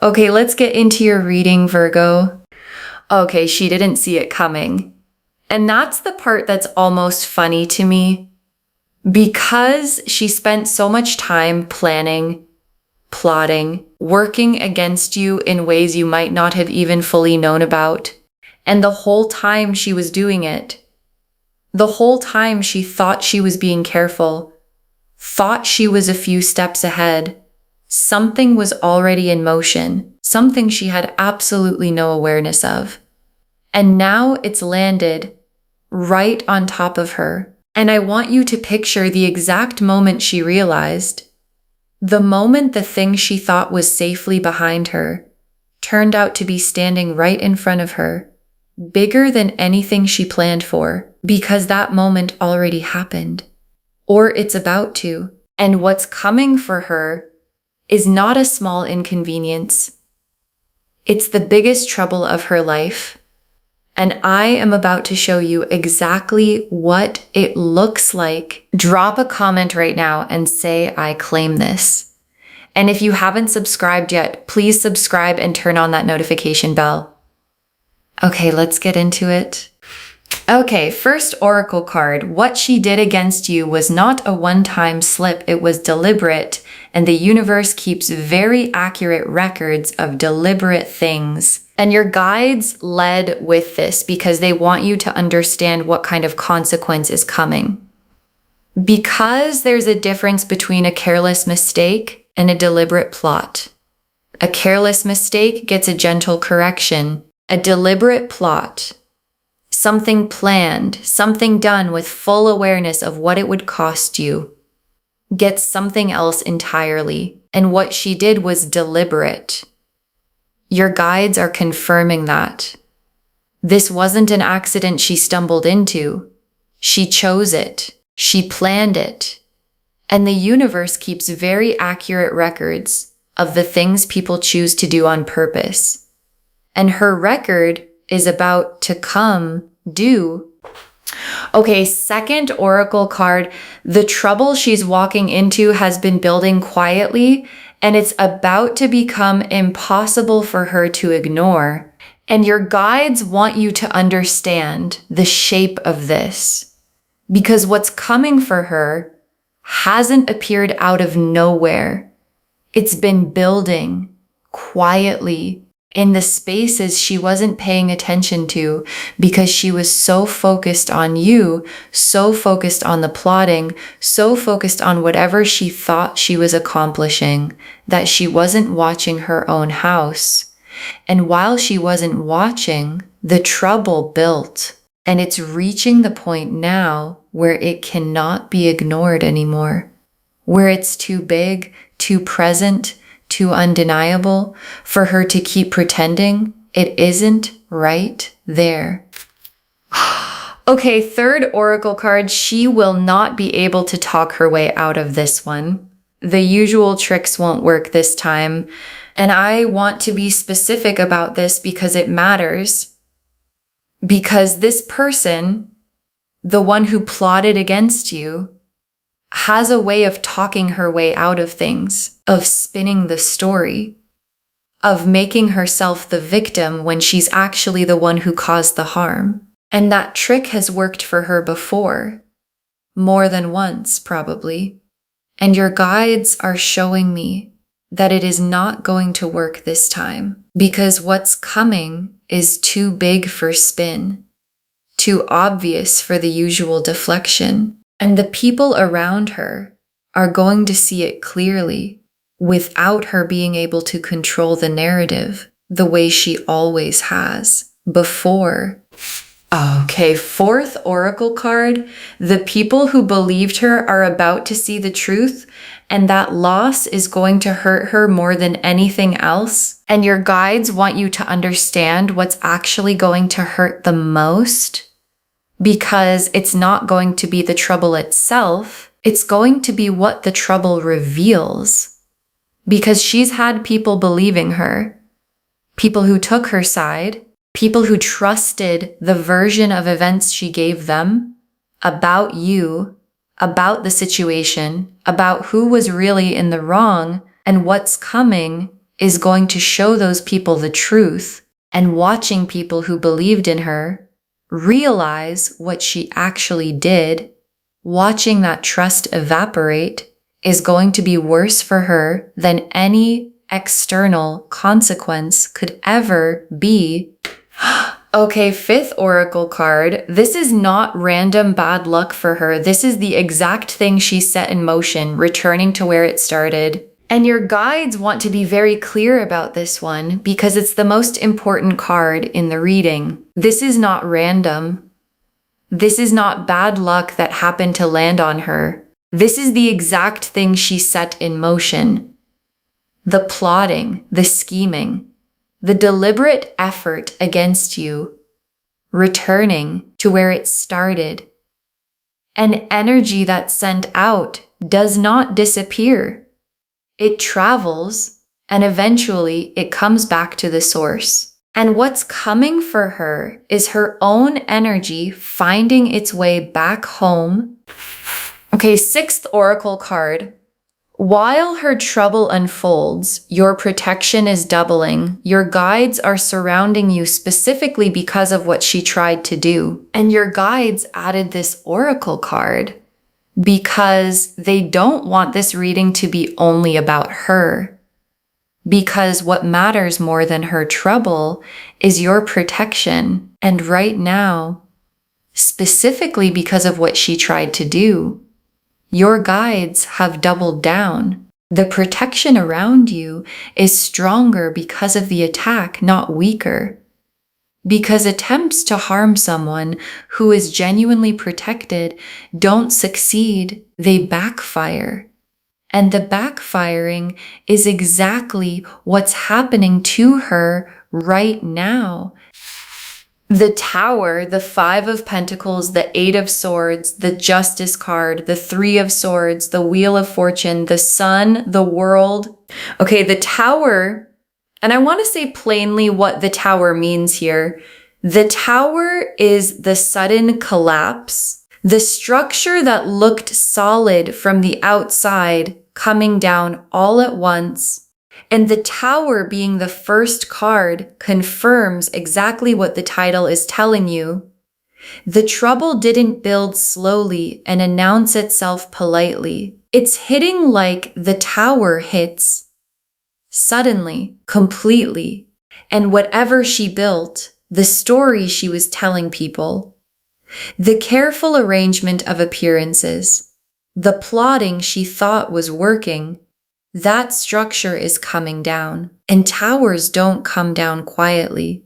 Okay, let's get into your reading, Virgo. Okay, she didn't see it coming. And that's the part that's almost funny to me. Because she spent so much time planning, plotting, working against you in ways you might not have even fully known about. And the whole time she was doing it, the whole time she thought she was being careful, thought she was a few steps ahead. Something was already in motion, something she had absolutely no awareness of. And now it's landed right on top of her. And I want you to picture the exact moment she realized. The moment the thing she thought was safely behind her turned out to be standing right in front of her, bigger than anything she planned for, because that moment already happened. Or it's about to. And what's coming for her is not a small inconvenience. It's the biggest trouble of her life. And I am about to show you exactly what it looks like. Drop a comment right now and say, I claim this. And if you haven't subscribed yet, please subscribe and turn on that notification bell. Okay, let's get into it. Okay, first oracle card. What she did against you was not a one-time slip, it was deliberate, and the universe keeps very accurate records of deliberate things. And your guides led with this because they want you to understand what kind of consequence is coming. Because there's a difference between a careless mistake and a deliberate plot. A careless mistake gets a gentle correction. A deliberate plot, something planned, something done with full awareness of what it would cost you, gets something else entirely. And what she did was deliberate. Your guides are confirming that. This wasn't an accident she stumbled into. She chose it. She planned it. And the universe keeps very accurate records of the things people choose to do on purpose. And her record is about to come due. Okay, second oracle card. The trouble she's walking into has been building quietly, and it's about to become impossible for her to ignore. And your guides want you to understand the shape of this, because what's coming for her hasn't appeared out of nowhere. It's been building quietly in the spaces she wasn't paying attention to because she was so focused on you, so focused on the plotting, so focused on whatever she thought she was accomplishing, that she wasn't watching her own house. And while she wasn't watching, the trouble built, and it's reaching the point now where it cannot be ignored anymore, where it's too big, too present, too undeniable for her to keep pretending it isn't right there. Okay, third oracle card. She will not be able to talk her way out of this one. The usual tricks won't work this time. And I want to be specific about this because it matters. Because this person, the one who plotted against you, has a way of talking her way out of things, of spinning the story, of making herself the victim when she's actually the one who caused the harm. And that trick has worked for her before, more than once probably. And your guides are showing me that it is not going to work this time, because what's coming is too big for spin, too obvious for the usual deflection. And the people around her are going to see it clearly without her being able to control the narrative the way she always has before. Okay, fourth oracle card. The people who believed her are about to see the truth, and that loss is going to hurt her more than anything else. And your guides want you to understand what's actually going to hurt the most. Because it's not going to be the trouble itself, it's going to be what the trouble reveals. Because she's had people believing her, people who took her side, people who trusted the version of events she gave them about you, about the situation, about who was really in the wrong, and what's coming is going to show those people the truth, and watching people who believed in her realize what she actually did, watching that trust evaporate, is going to be worse for her than any external consequence could ever be. Okay, fifth oracle card. This is not random bad luck for her. This is the exact thing she set in motion, returning to where it started. And your guides want to be very clear about this one because it's the most important card in the reading. This is not random. This is not bad luck that happened to land on her. This is the exact thing she set in motion. The plotting, the scheming, the deliberate effort against you, returning to where it started. An energy that's sent out does not disappear. It travels, and eventually it comes back to the source. And what's coming for her is her own energy finding its way back home. Okay, sixth oracle card. While her trouble unfolds, your protection is doubling. Your guides are surrounding you specifically because of what she tried to do. And your guides added this oracle card because they don't want this reading to be only about her. Because what matters more than her trouble is your protection. And right now, specifically because of what she tried to do, your guides have doubled down. The protection around you is stronger because of the attack, not weaker. Because attempts to harm someone who is genuinely protected don't succeed, they backfire. And the backfiring is exactly what's happening to her right now. The Tower, the Five of Pentacles, the Eight of Swords, the Justice card, the Three of Swords, the Wheel of Fortune, the Sun, the World. Okay, the Tower, and I want to say plainly what the Tower means here. The Tower is the sudden collapse, the structure that looked solid from the outside coming down all at once. And the Tower being the first card confirms exactly what the title is telling you. The trouble didn't build slowly and announce itself politely. It's hitting like the Tower hits suddenly, completely. And whatever she built, the story she was telling people, the careful arrangement of appearances, the plotting she thought was working, that structure is coming down. And towers don't come down quietly.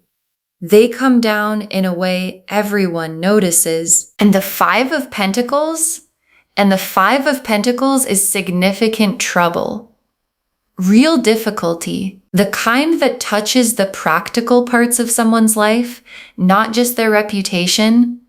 They come down in a way everyone notices. And the Five of Pentacles is significant trouble. Real difficulty. The kind that touches the practical parts of someone's life, not just their reputation,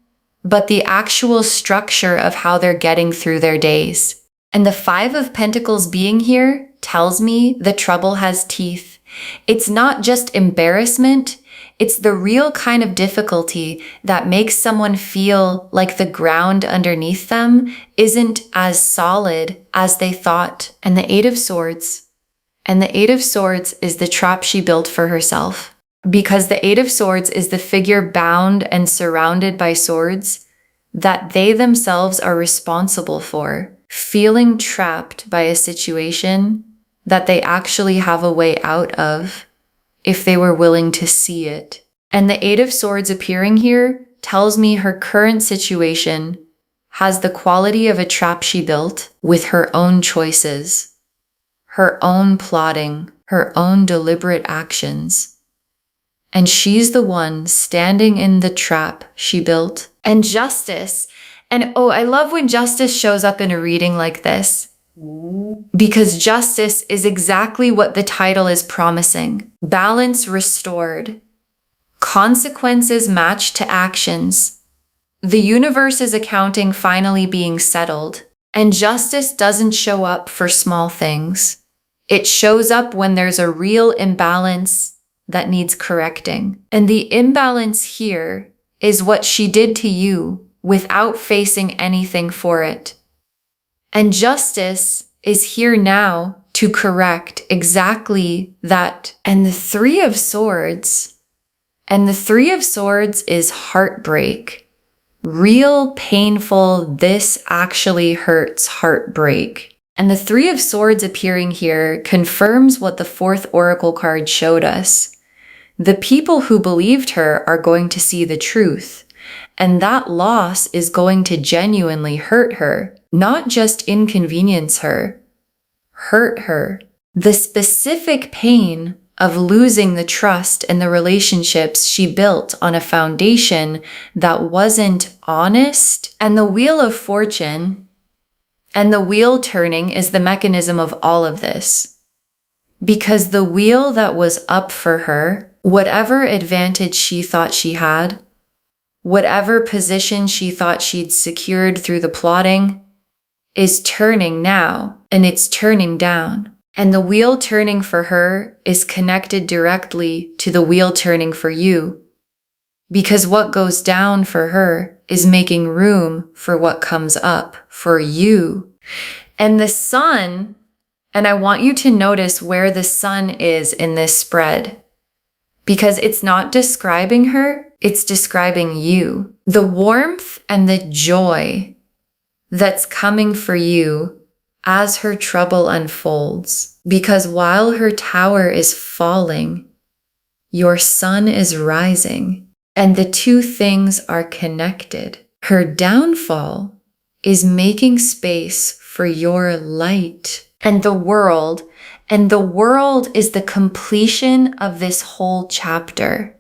but the actual structure of how they're getting through their days. And the Five of Pentacles being here tells me the trouble has teeth. It's not just embarrassment, it's the real kind of difficulty that makes someone feel like the ground underneath them isn't as solid as they thought. And the Eight of Swords. And the Eight of Swords is the trap she built for herself. Because the Eight of Swords is the figure bound and surrounded by swords that they themselves are responsible for, feeling trapped by a situation that they actually have a way out of if they were willing to see it. And the Eight of Swords appearing here tells me her current situation has the quality of a trap she built with her own choices, her own plotting, her own deliberate actions. And she's the one standing in the trap she built. And Justice, and oh, I love when Justice shows up in a reading like this, because Justice is exactly what the title is promising. Balance restored. Consequences matched to actions. The universe's accounting finally being settled. And justice doesn't show up for small things. It shows up when there's a real imbalance that needs correcting. And the imbalance here is what she did to you without facing anything for it. And justice is here now to correct exactly that. And the Three of Swords, is heartbreak. Real painful, this actually hurts heartbreak. And the Three of Swords appearing here confirms what the fourth oracle card showed us. The people who believed her are going to see the truth, and that loss is going to genuinely hurt her, not just inconvenience her, hurt her. The specific pain of losing the trust and the relationships she built on a foundation that wasn't honest. And the Wheel of Fortune and the wheel turning is the mechanism of all of this. Because the wheel that was up for her, whatever advantage she thought she had, whatever position she thought she'd secured through the plotting, is turning now, and it's turning down. And the wheel turning for her is connected directly to the wheel turning for you. Because what goes down for her is making room for what comes up for you. And the sun, and I want you to notice where the sun is in this spread. Because it's not describing her, it's describing you. The warmth and the joy that's coming for you as her trouble unfolds. Because while her tower is falling, your sun is rising. And the two things are connected. Her downfall is making space for your light. And the world is the completion of this whole chapter.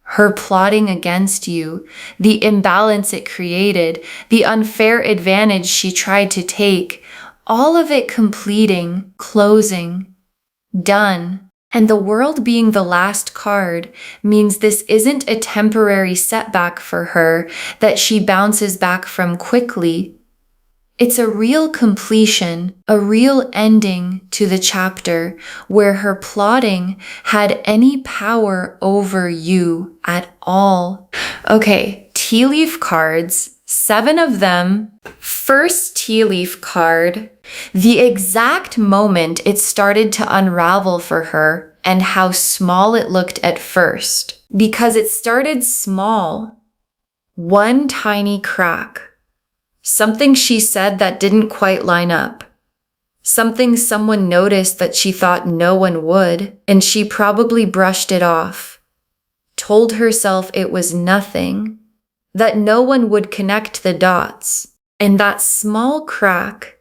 Her plotting against you, the imbalance it created, the unfair advantage she tried to take, all of it completing, closing, done. And the world being the last card means this isn't a temporary setback for her that she bounces back from quickly. It's a real completion, a real ending to the chapter where her plotting had any power over you at all. Okay, tea leaf cards, 7 of them. First tea leaf card, the exact moment it started to unravel for her and how small it looked at first. Because it started small. One tiny crack. Something she said that didn't quite line up. Something someone noticed that she thought no one would, and she probably brushed it off. Told herself it was nothing, that no one would connect the dots. And that small crack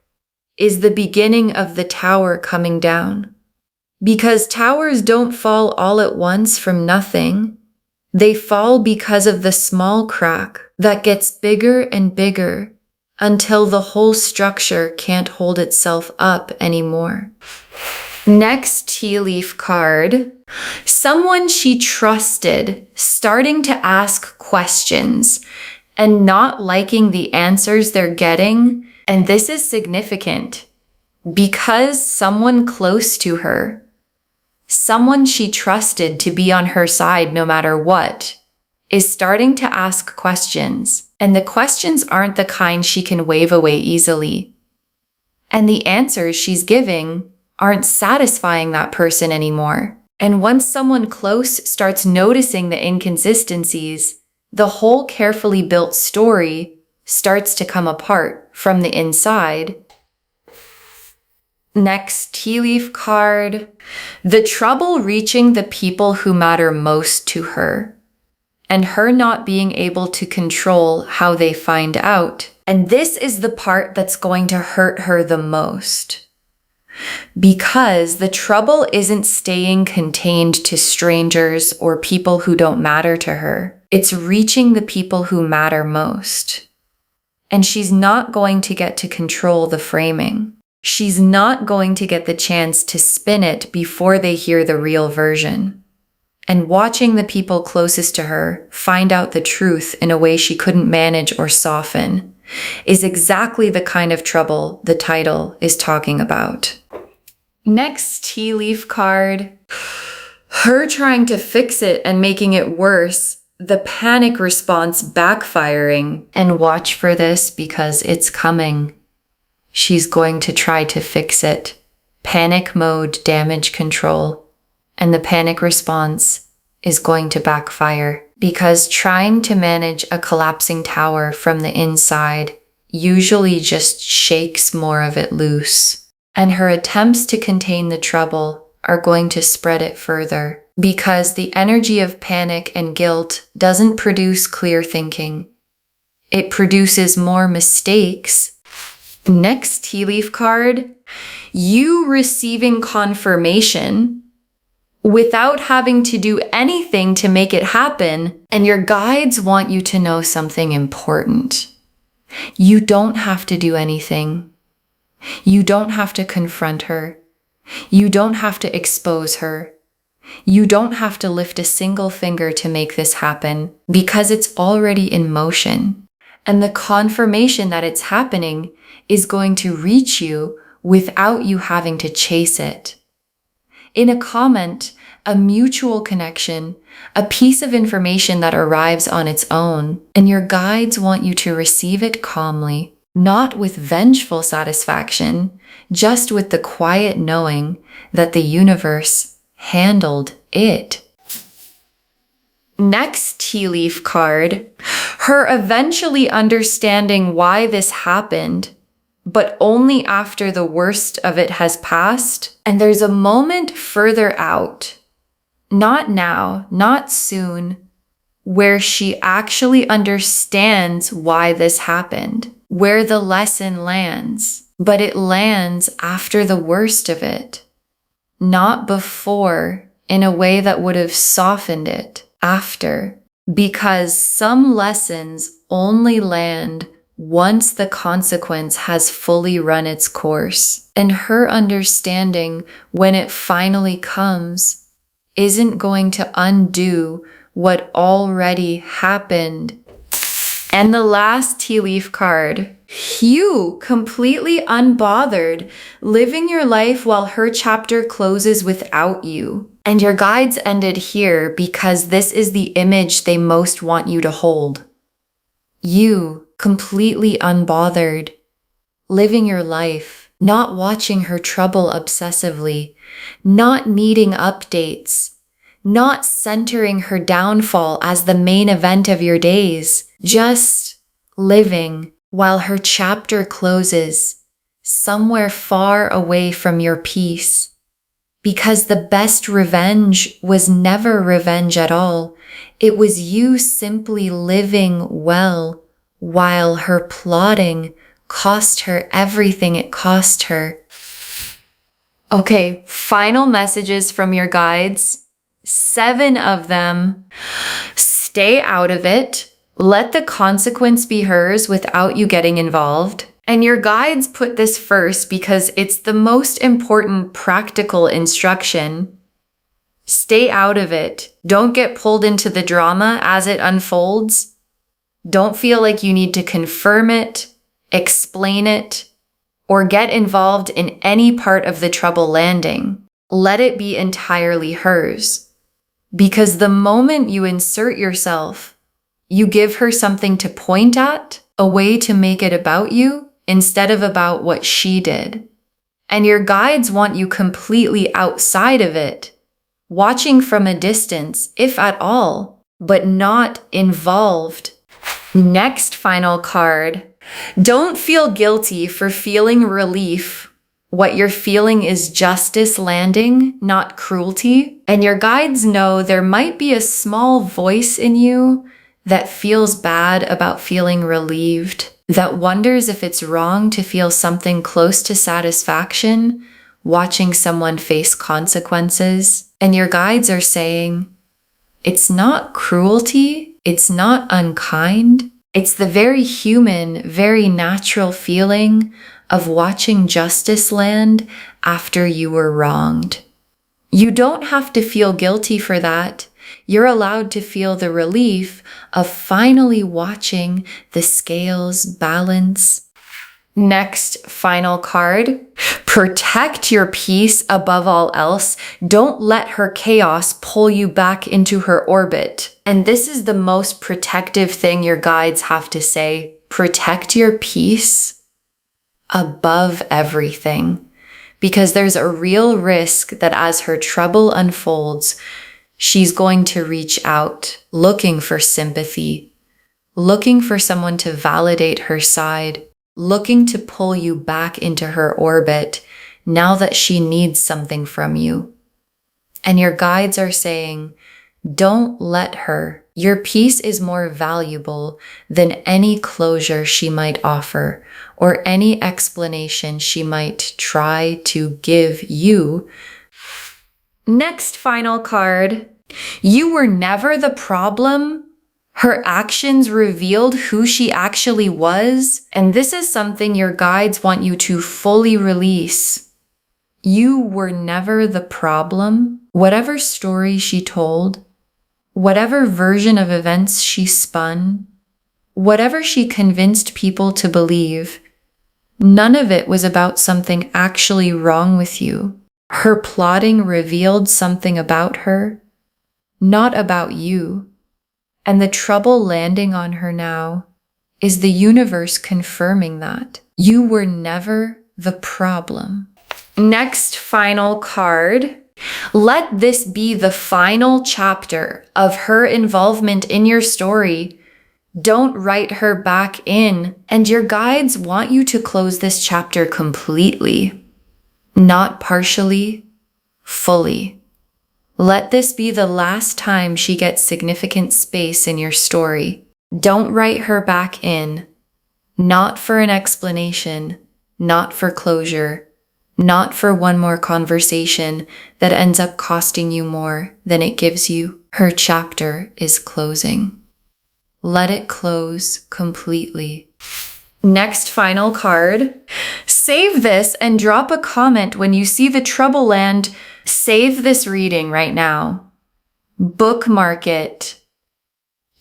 is the beginning of the tower coming down. Because towers don't fall all at once from nothing. They fall because of the small crack that gets bigger and bigger until the whole structure can't hold itself up anymore. Next tea leaf card, someone she trusted starting to ask questions and not liking the answers they're getting. And this is significant because someone close to her, someone she trusted to be on her side no matter what, is starting to ask questions. And the questions aren't the kind she can wave away easily. And the answers she's giving aren't satisfying that person anymore. And once someone close starts noticing the inconsistencies, the whole carefully built story starts to come apart from the inside. Next tea leaf card, the trouble reaching the people who matter most to her, and her not being able to control how they find out. And this is the part that's going to hurt her the most. Because the trouble isn't staying contained to strangers or people who don't matter to her. It's reaching the people who matter most. And she's not going to get to control the framing. She's not going to get the chance to spin it before they hear the real version. And watching the people closest to her find out the truth in a way she couldn't manage or soften is exactly the kind of trouble the title is talking about. Next tea leaf card, her trying to fix it and making it worse, the panic response backfiring. And watch for this because it's coming. She's going to try to fix it. panic mode damage control. And the panic response is going to backfire because trying to manage a collapsing tower from the inside usually just shakes more of it loose. And her attempts to contain the trouble are going to spread it further because the energy of panic and guilt doesn't produce clear thinking. It produces more mistakes. Next tea leaf card, you receiving confirmation without having to do anything to make it happen, and your guides want you to know something important. You don't have to do anything. You don't have to confront her. You don't have to expose her. You don't have to lift a single finger to make this happen because it's already in motion. And the confirmation that it's happening is going to reach you without you having to chase it. In a comment, a mutual connection, a piece of information that arrives on its own, and your guides want you to receive it calmly, not with vengeful satisfaction, just with the quiet knowing that the universe handled it. Next tea leaf card, her eventually understanding why this happened, but only after the worst of it has passed. And there's a moment further out, not now, not soon, where she actually understands why this happened, where the lesson lands, but it lands after the worst of it, not before, in a way that would have softened it after, because some lessons only land once the consequence has fully run its course. And her understanding, when it finally comes, isn't going to undo what already happened. And the last tea leaf card, you completely unbothered, living your life while her chapter closes without you. And your guides ended here because this is the image they most want you to hold. You completely unbothered, living your life, not watching her trouble obsessively, not needing updates, not centering her downfall as the main event of your days, just living while her chapter closes somewhere far away from your peace. Because the best revenge was never revenge at all. It was you simply living well while her plotting cost her everything it cost her. Okay, final messages from your guides. 7 of them. Stay out of it. Let the consequence be hers without you getting involved. And your guides put this first because it's the most important practical instruction. Stay out of it. Don't get pulled into the drama as it unfolds. Don't feel like you need to confirm it, explain it, or get involved in any part of the trouble landing. Let it be entirely hers. Because the moment you insert yourself, you give her something to point at, a way to make it about you, instead of about what she did. And your guides want you completely outside of it, watching from a distance, if at all, but not involved. Next final card. Don't feel guilty for feeling relief. What you're feeling is justice landing, not cruelty. And your guides know there might be a small voice in you that feels bad about feeling relieved, that wonders if it's wrong to feel something close to satisfaction watching someone face consequences. And your guides are saying, it's not cruelty, it's not unkind, it's the very human, very natural feeling of watching justice land after you were wronged. You don't have to feel guilty for that. You're allowed to feel the relief of finally watching the scales balance. Next, final card. Protect your peace above all else. Don't let her chaos pull you back into her orbit. And this is the most protective thing your guides have to say. Protect your peace above everything. because there's a real risk that as her trouble unfolds, she's going to reach out, looking for sympathy, looking for someone to validate her side, looking to pull you back into her orbit now that she needs something from you. And your guides are saying, don't let her. Your peace is more valuable than any closure she might offer or any explanation she might try to give you. Next final card. You were never the problem. Her actions revealed who she actually was. And this is something your guides want you to fully release. You were never the problem. Whatever story she told, whatever version of events she spun, whatever she convinced people to believe, none of it was about something actually wrong with you. Her plotting revealed something about her, not about you. And the trouble landing on her now is the universe confirming that. You were never the problem. Next final card. Let this be the final chapter of her involvement in your story. Don't write her back in. And your guides want you to close this chapter completely, not partially, fully. Let this be the last time she gets significant space in your story. Don't write her back in, not for an explanation, not for closure, not for one more conversation that ends up costing you more than it gives you. Her chapter is closing. Let it close completely. Next final card. Save this and drop a comment when you see the trouble land. Save this reading right now. Bookmark it.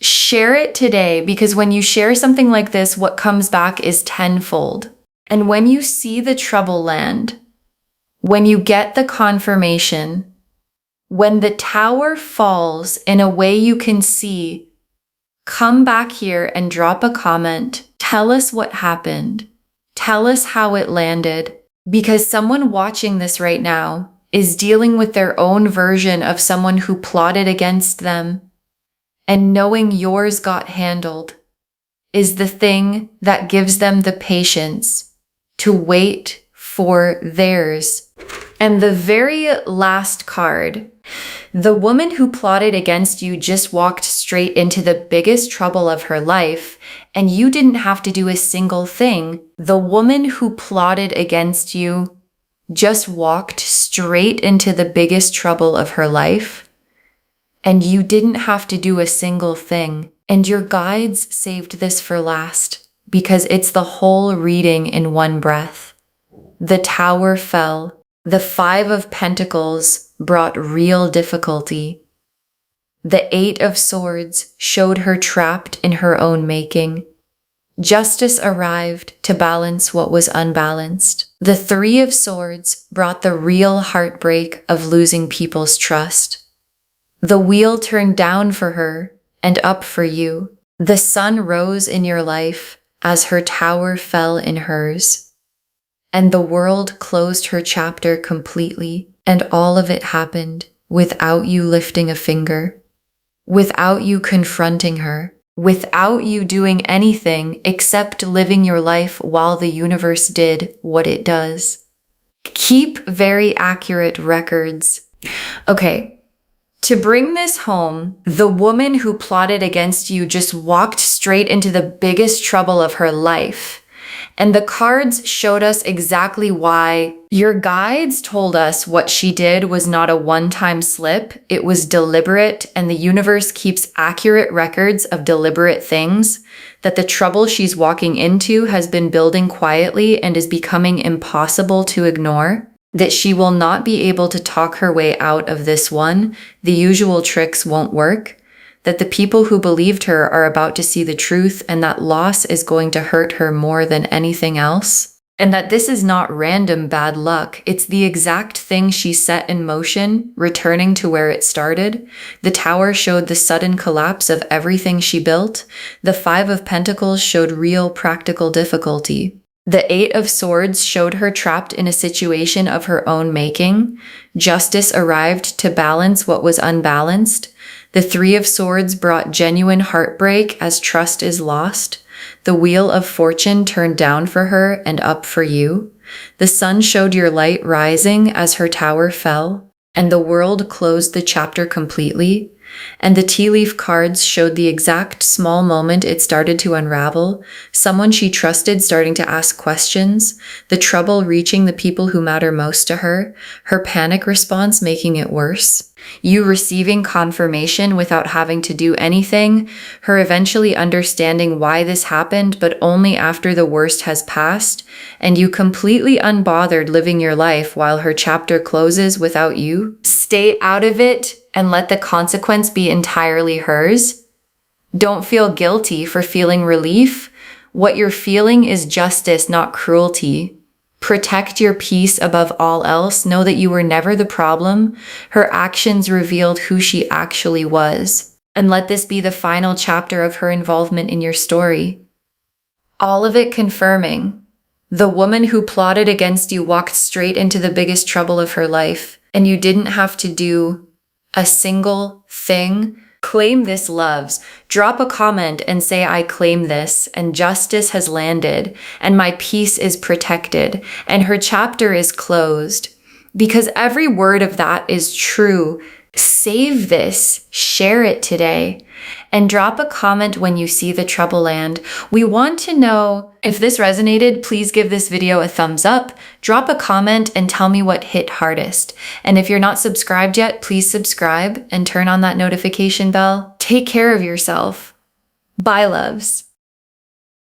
Share it today, because when you share something like this, what comes back is tenfold. And when you see the trouble land, when you get the confirmation, when the tower falls in a way you can see, come back here and drop a comment. Tell us what happened. Tell us how it landed, because someone watching this right now is dealing with their own version of someone who plotted against them, and knowing yours got handled is the thing that gives them the patience to wait for theirs. And the very last card, the woman who plotted against you just walked straight into the biggest trouble of her life, and you didn't have to do a single thing. The woman who plotted against you just walked straight into the biggest trouble of her life, and you didn't have to do a single thing. And your guides saved this for last, because it's the whole reading in one breath. The tower fell. The 5 of Pentacles brought real difficulty. The 8 of Swords showed her trapped in her own making. Justice arrived to balance what was unbalanced. The 3 of Swords brought the real heartbreak of losing people's trust. The wheel turned down for her and up for you. The sun rose in your life as her tower fell in hers. And the world closed her chapter completely, and all of it happened without you lifting a finger, without you confronting her, without you doing anything except living your life while the universe did what it does. Keep very accurate records. Okay, to bring this home, the woman who plotted against you just walked straight into the biggest trouble of her life. And the cards showed us exactly why. Your guides told us what she did was not a one-time slip. It was deliberate, and the universe keeps accurate records of deliberate things, that the trouble she's walking into has been building quietly and is becoming impossible to ignore, that she will not be able to talk her way out of this one. The usual tricks won't work. That the people who believed her are about to see the truth, and that loss is going to hurt her more than anything else. And that this is not random bad luck. It's the exact thing she set in motion, returning to where it started. The tower showed the sudden collapse of everything she built. The 5 of Pentacles showed real practical difficulty. The Eight of Swords showed her trapped in a situation of her own making. Justice arrived to balance what was unbalanced. The Three of Swords brought genuine heartbreak as trust is lost. The Wheel of Fortune turned down for her and up for you. The sun showed your light rising as her tower fell, and the world closed the chapter completely. And the tea leaf cards showed the exact small moment it started to unravel, someone she trusted starting to ask questions, the trouble reaching the people who matter most to her, her panic response making it worse, you receiving confirmation without having to do anything, her eventually understanding why this happened but only after the worst has passed, and you completely unbothered living your life while her chapter closes without you. Stay out of it and let the consequence be entirely hers. Don't feel guilty for feeling relief. What you're feeling is justice, not cruelty. Protect your peace above all else. Know that you were never the problem. Her actions revealed who she actually was. And let this be the final chapter of her involvement in your story. All of it confirming. The woman who plotted against you walked straight into the biggest trouble of her life, and you didn't have to do a single thing. Claim this, loves. Drop a comment and say, I claim this, and justice has landed, and my peace is protected, and her chapter is closed. Because every word of that is true. Save this, share it today, and drop a comment when you see the trouble land. We want to know if this resonated. Please give this video a thumbs up, drop a comment, and tell me what hit hardest. And if you're not subscribed yet, please subscribe and turn on that notification bell. Take care of yourself. Bye, loves.